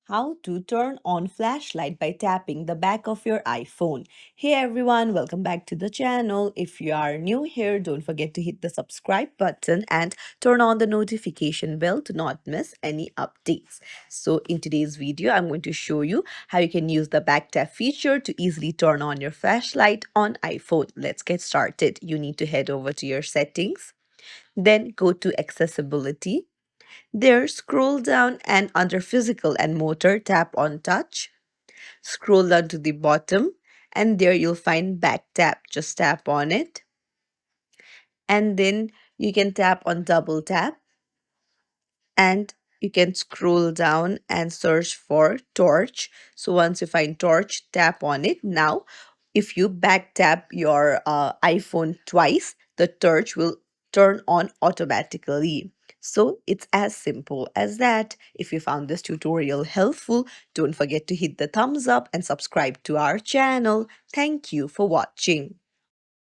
How to turn on flashlight by tapping the back of your iPhone. Hey everyone, welcome back to the channel. If you are new here, don't forget to hit the subscribe button and turn on the notification bell to not miss any updates. So in today's video, I'm going to show you how you can use the back tap feature to easily turn on your flashlight on iPhone. Let's get started. You need to head over to your settings, then go to accessibility. There, scroll down and under physical and motor, tap on touch. Scroll down to the bottom and there you'll find back tap. Just tap on it. And then you can tap on double tap and you can scroll down and search for torch. So once you find torch, tap on it. Now, if you back tap your iPhone twice, the torch will turn on automatically. So it's as simple as that. If you found this tutorial helpful, don't forget to hit the thumbs up and subscribe to our channel. Thank you for watching.